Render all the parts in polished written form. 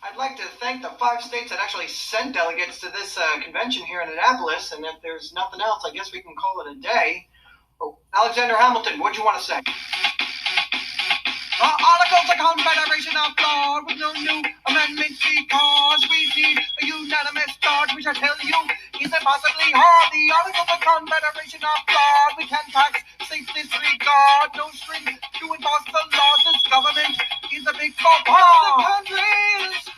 I'd like to thank the 5 states that actually sent delegates to this convention here in Annapolis, and if there's nothing else, I guess we can call it a day. Oh, Alexander Hamilton, what do you want to say? Articles of Confederation are flawed with no new amendments because we need a unanimous charge. We shall tell you, is it possibly hard? The Articles of Confederation are flawed. We can tax, safe disregard, no strings to enforce the laws. This government is a big faux pas. The country's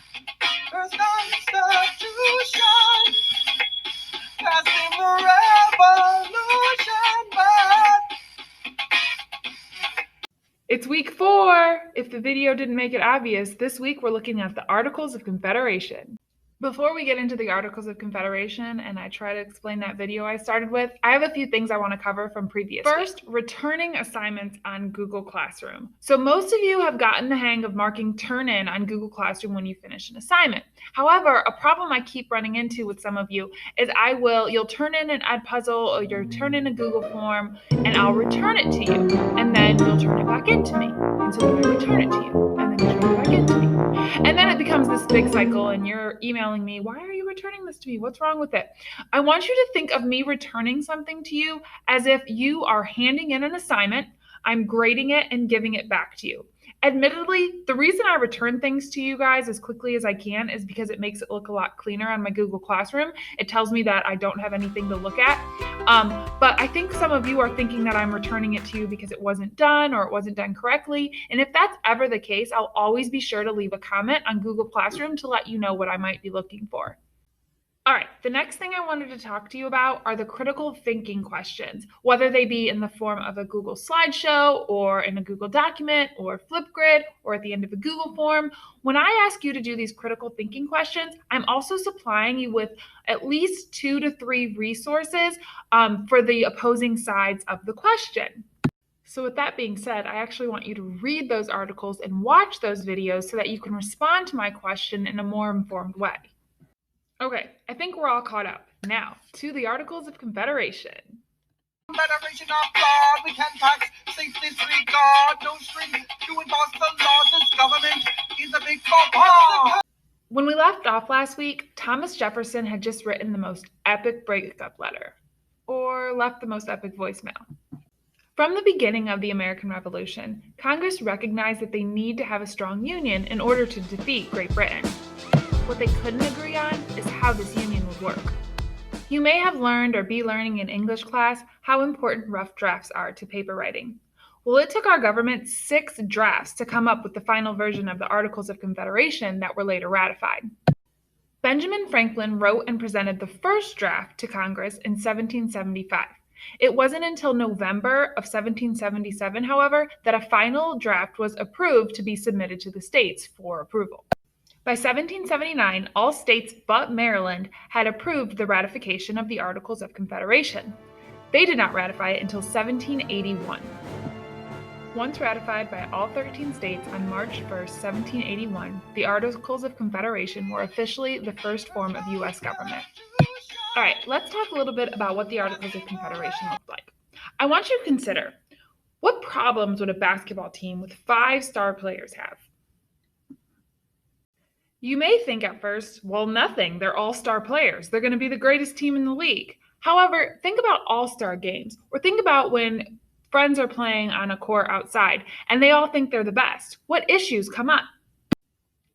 first constitution passed in the revolution, but it's week 4. If the video didn't make it obvious, this week we're looking at the Articles of Confederation. Before we get into the Articles of Confederation and I try to explain that video I started with, I have a few things I want to cover from previous weeks. First, returning assignments on Google Classroom. So most of you have gotten the hang of marking turn in on Google Classroom when you finish an assignment. However, a problem I keep running into with some of you is you'll turn in an Edpuzzle or you'll turn in a Google form and I'll return it to you. And then you'll turn it back into me. And so then I return it to you. And then you turn it back into me. And then it becomes this big cycle and you're emailing me, why are you returning this to me? What's wrong with it? I want you to think of me returning something to you as if you are handing in an assignment, I'm grading it and giving it back to you. Admittedly, the reason I return things to you guys as quickly as I can is because it makes it look a lot cleaner on my Google Classroom. It tells me that I don't have anything to look at. But I think some of you are thinking that I'm returning it to you because it wasn't done or it wasn't done correctly. And if that's ever the case, I'll always be sure to leave a comment on Google Classroom to let you know what I might be looking for. All right, the next thing I wanted to talk to you about are the critical thinking questions, whether they be in the form of a Google slideshow or in a Google document or Flipgrid or at the end of a Google form. When I ask you to do these critical thinking questions, I'm also supplying you with at least 2 to 3 resources for the opposing sides of the question. So with that being said, I actually want you to read those articles and watch those videos so that you can respond to my question in a more informed way. Okay, I think we're all caught up. Now, to the Articles of Confederation. Confederation are flawed. We can tax, safe disregard, no strings to enforce the laws. This government is a big faux pas. When we left off last week, Thomas Jefferson had just written the most epic breakup letter, or left the most epic voicemail. From the beginning of the American Revolution, Congress recognized that they need to have a strong union in order to defeat Great Britain. What they couldn't agree on is how this union would work. You may have learned or be learning in English class how important rough drafts are to paper writing. Well, it took our government 6 drafts to come up with the final version of the Articles of Confederation that were later ratified. Benjamin Franklin wrote and presented the first draft to Congress in 1775. It wasn't until November of 1777, however, that a final draft was approved to be submitted to the states for approval. By 1779, all states but Maryland had approved the ratification of the Articles of Confederation. They did not ratify it until 1781. Once ratified by all 13 states on March 1, 1781, the Articles of Confederation were officially the first form of U.S. government. All right, let's talk a little bit about what the Articles of Confederation looked like. I want you to consider, what problems would a basketball team with 5 star players have? You may think at first, well, nothing. They're all-star players. They're going to be the greatest team in the league. However, think about all-star games, or think about when friends are playing on a court outside and they all think they're the best. What issues come up?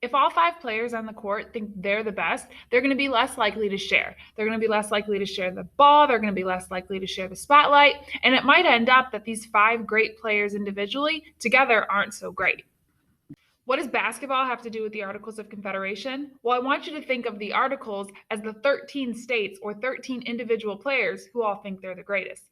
If all 5 players on the court think they're the best, they're going to be less likely to share. They're going to be less likely to share the ball. They're going to be less likely to share the spotlight. And it might end up that these 5 great players individually together aren't so great. What does basketball have to do with the Articles of Confederation? Well, I want you to think of the Articles as the 13 states or 13 individual players who all think they're the greatest.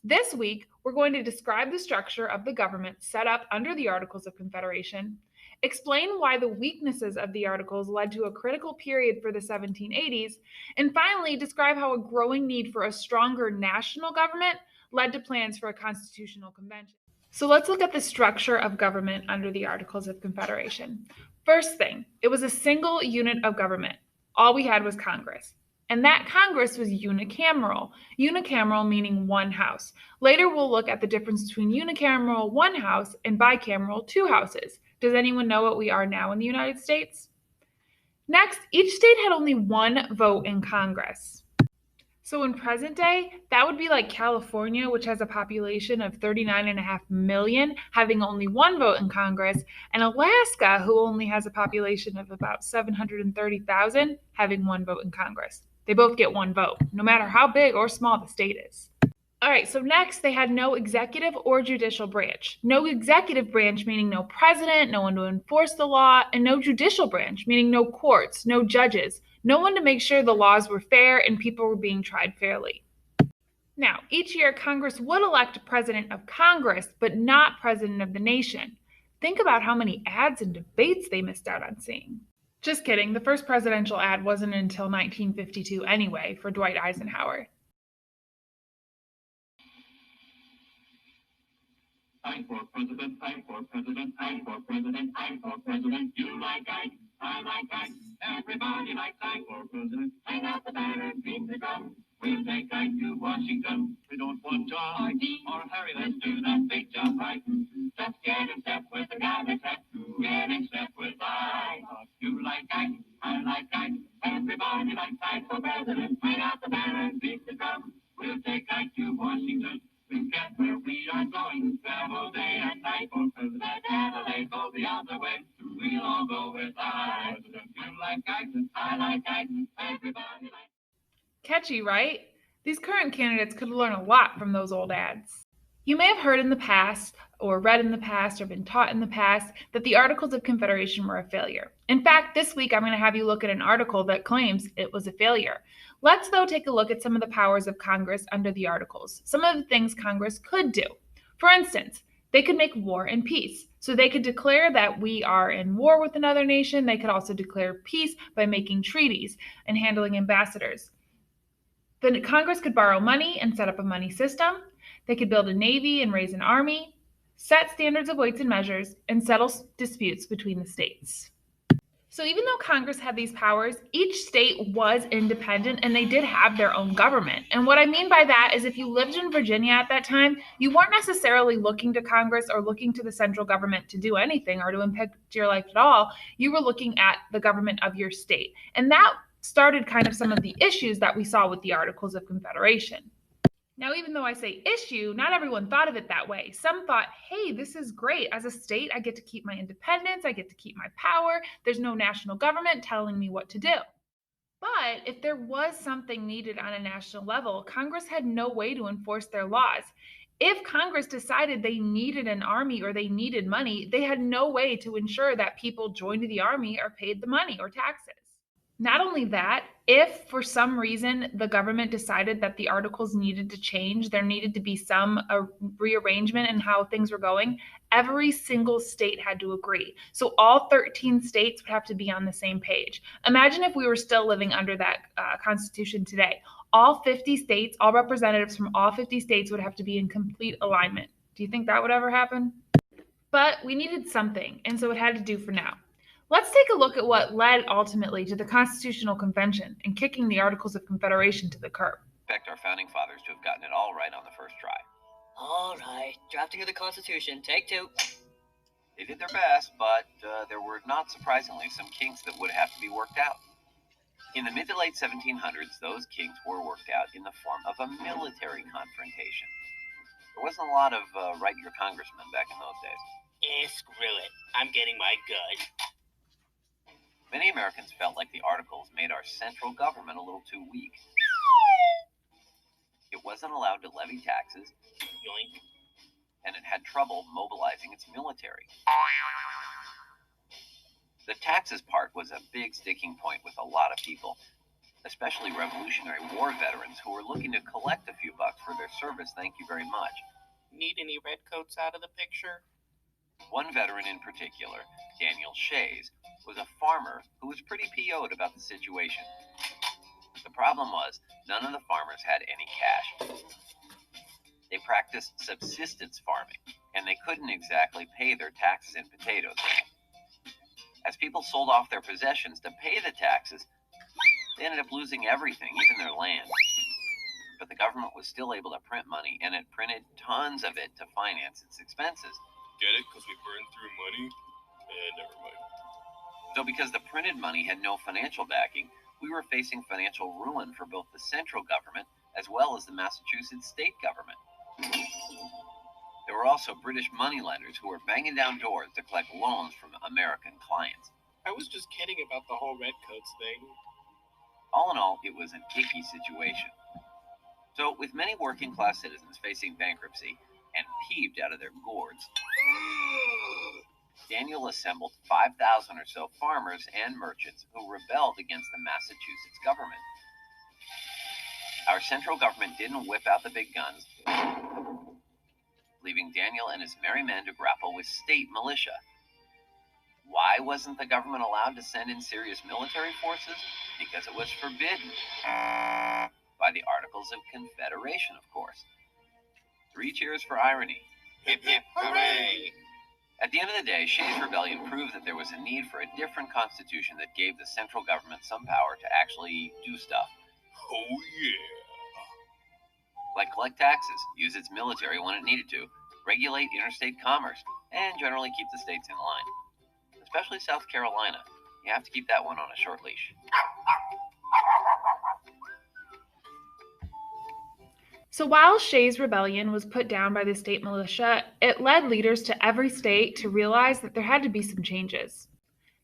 This week, we're going to describe the structure of the government set up under the Articles of Confederation, explain why the weaknesses of the Articles led to a critical period for the 1780s, and finally, describe how a growing need for a stronger national government led to plans for a constitutional convention. So let's look at the structure of government under the Articles of Confederation. First thing, it was a single unit of government. All we had was Congress. And that Congress was unicameral. Unicameral meaning one house. Later we'll look at the difference between unicameral, one house, and bicameral, 2 houses. Does anyone know what we are now in the United States? Next, each state had only one vote in Congress. So in present day, that would be like California, which has a population of 39.5 million, having only one vote in Congress, and Alaska, who only has a population of about 730,000, having one vote in Congress. They both get one vote, no matter how big or small the state is. All right, so next they had no executive or judicial branch. No executive branch meaning no president, no one to enforce the law, and no judicial branch meaning no courts, no judges, no one to make sure the laws were fair and people were being tried fairly. Now, each year Congress would elect a president of Congress, but not president of the nation. Think about how many ads and debates they missed out on seeing. Just kidding, the first presidential ad wasn't until 1952 anyway, for Dwight Eisenhower. I'm for president, I'm for president, I'm for president, I'm for president. You like Ike, I like Ike. Everybody likes Ike for president. Hang out the banner, beat the drum. We'll take Ike to Washington. We don't want John or Dean or Harry. Let's do that big job right. Let's get in step with the guy that's set. Get in step with Ike. You like Ike, I like Ike. Everybody likes Ike for president. Hang out the banner, beat the drum. We'll take Ike to Washington. We'll get where we are going. Travel day and night for president. Adelaide, go the other way. We'll all go with I. You like Ike, I like Ike. Everybody likes. Catchy, right? These current candidates could learn a lot from those old ads. You may have heard in the past, or read in the past, or been taught in the past that the Articles of Confederation were a failure. In fact, this week I'm going to have you look at an article that claims it was a failure. Let's, though, take a look at some of the powers of Congress under the Articles, some of the things Congress could do. For instance, they could make war and peace. So they could declare that we are in war with another nation. They could also declare peace by making treaties and handling ambassadors. Then Congress could borrow money and set up a money system. They could build a navy and raise an army, set standards of weights and measures, and settle disputes between the states. So even though Congress had these powers, each state was independent and they did have their own government. And what I mean by that is if you lived in Virginia at that time, you weren't necessarily looking to Congress or looking to the central government to do anything or to impact your life at all. You were looking at the government of your state. And that started kind of some of the issues that we saw with the Articles of Confederation. Now, even though I say issue, not everyone thought of it that way. Some thought, hey, this is great. As a state, I get to keep my independence. I get to keep my power. There's no national government telling me what to do. But if there was something needed on a national level, Congress had no way to enforce their laws. If Congress decided they needed an army or they needed money, they had no way to ensure that people joined the army or paid the money or taxes. Not only that, if for some reason the government decided that the articles needed to change, there needed to be some rearrangement in how things were going, every single state had to agree. So all 13 states would have to be on the same page. Imagine if we were still living under that Constitution today. All 50 states, all representatives from all 50 states would have to be in complete alignment. Do you think that would ever happen? But we needed something, and so it had to do for now. Let's take a look at what led ultimately to the Constitutional Convention and kicking the Articles of Confederation to the curb. Expect our founding fathers to have gotten it all right on the first try. All right, drafting of the Constitution, take two. They did their best, but there were, not surprisingly, some kinks that would have to be worked out. In the mid to late 1700s, those kinks were worked out in the form of a military confrontation. There wasn't a lot of write-your congressmen back in those days. Screw it. I'm getting my gun. Many Americans felt like the Articles made our central government a little too weak. It wasn't allowed to levy taxes, Yoink. and it had trouble mobilizing its military. The taxes part was a big sticking point with a lot of people, especially Revolutionary War veterans who were looking to collect a few bucks for their service. Thank you very much. Need any redcoats out of the picture? One veteran in particular, Daniel Shays, was a farmer who was pretty PO'd about the situation. The problem was, none of the farmers had any cash. They practiced subsistence farming, and they couldn't exactly pay their taxes in potatoes. As people sold off their possessions to pay the taxes, they ended up losing everything, even their land. But the government was still able to print money, and it printed tons of it to finance its expenses. Get it? Because we burned through money? Never mind. So because the printed money had no financial backing, we were facing financial ruin for both the central government as well as the Massachusetts state government. There were also British moneylenders who were banging down doors to collect loans from American clients. I was just kidding about the whole redcoats thing. All in all, it was an icky situation. So, with many working-class citizens facing bankruptcy and peeved out of their gourds, Daniel assembled 5,000 or so farmers and merchants who rebelled against the Massachusetts government. Our central government didn't whip out the big guns, leaving Daniel and his merry men to grapple with state militia. Why wasn't the government allowed to send in serious military forces? Because it was forbidden. By the Articles of Confederation, of course. 3 cheers for irony. Hip hip hooray! At the end of the day, Shays' Rebellion proved that there was a need for a different constitution that gave the central government some power to actually do stuff. Oh yeah! Like collect taxes, use its military when it needed to, regulate interstate commerce, and generally keep the states in line. Especially South Carolina. You have to keep that one on a short leash. So while Shays' Rebellion was put down by the state militia, it led leaders to every state to realize that there had to be some changes.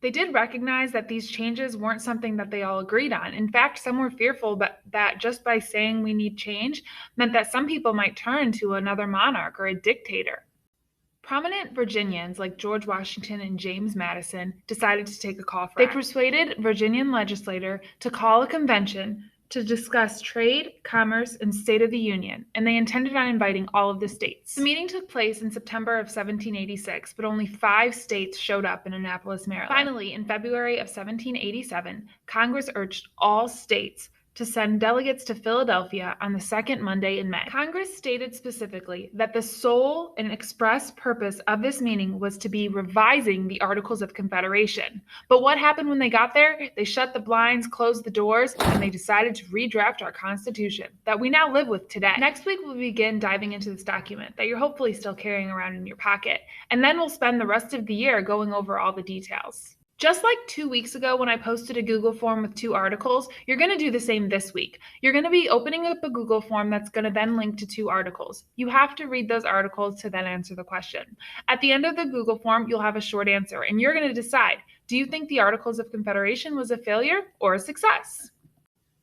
They did recognize that these changes weren't something that they all agreed on. In fact, some were fearful that just by saying we need change meant that some people might turn to another monarch or a dictator. Prominent Virginians like George Washington and James Madison decided to take a call for action. They persuaded Virginian legislators to call a convention to discuss trade, commerce, and State of the Union, and they intended on inviting all of the states. The meeting took place in September of 1786, but only 5 states showed up in Annapolis, Maryland. Finally, in February of 1787, Congress urged all states to send delegates to Philadelphia on the second Monday in May. Congress stated specifically that the sole and express purpose of this meeting was to be revising the Articles of Confederation. But what happened when they got there? They shut the blinds, closed the doors, and they decided to redraft our Constitution that we now live with today. Next week, we'll begin diving into this document that you're hopefully still carrying around in your pocket, and then we'll spend the rest of the year going over all the details. Just like 2 weeks ago when I posted a Google form with 2 articles, you're going to do the same this week. You're going to be opening up a Google form that's going to then link to 2 articles. You have to read those articles to then answer the question. At the end of the Google form, you'll have a short answer, and you're going to decide, do you think the Articles of Confederation was a failure or a success?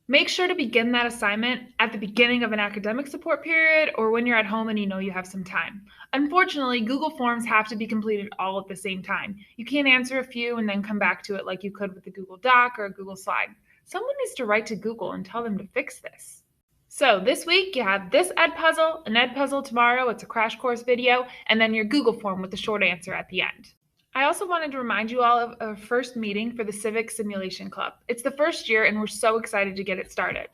Make sure to begin that assignment at the beginning of an academic support period or when you're at home and you know you have some time. Unfortunately, Google Forms have to be completed all at the same time. You can't answer a few and then come back to it like you could with a Google Doc or a Google Slide. Someone needs to write to Google and tell them to fix this. So this week you have this Ed puzzle, an Ed puzzle tomorrow, it's a crash course video, and then your Google form with the short answer at the end. I also wanted to remind you all of our first meeting for the Civic Simulation Club. It's the first year and we're so excited to get it started.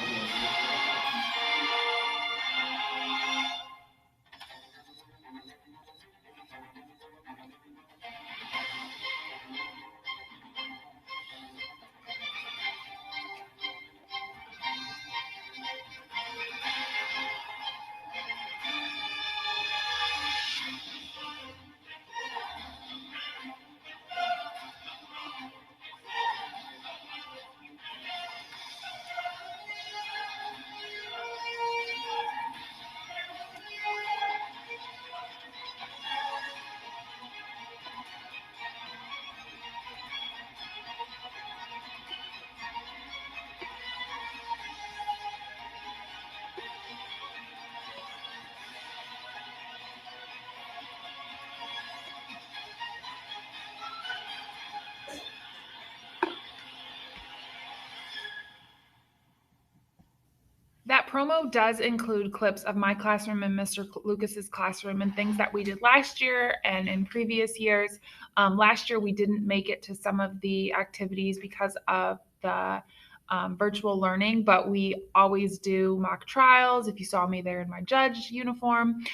That promo does include clips of my classroom and Mr. Lucas's classroom and things that we did last year and in previous years. Last year we didn't make it to some of the activities because of the virtual learning, but we always do mock trials. If you saw me there in my judge uniform,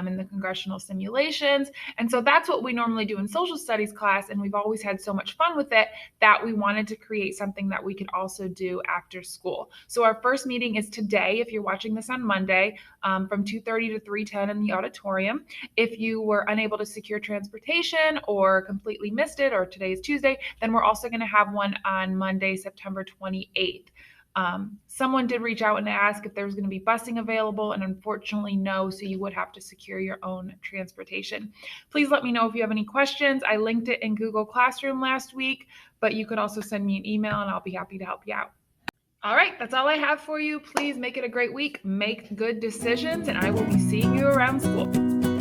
in the congressional simulations. And so that's what we normally do in social studies class. And we've always had so much fun with it that we wanted to create something that we could also do after school. So our first meeting is today, if you're watching this on Monday, from 2:30 to 3:10 in the auditorium. If you were unable to secure transportation or completely missed it, or today is Tuesday, then we're also going to have one on Monday, September 28th. Someone did reach out and ask if there was going to be busing available, and unfortunately no, so you would have to secure your own transportation. Please let me know if you have any questions. I linked it in Google Classroom last week, but you could also send me an email and I'll be happy to help you out. All right, that's all I have for you. Please make it a great week, make good decisions, and I will be seeing you around school.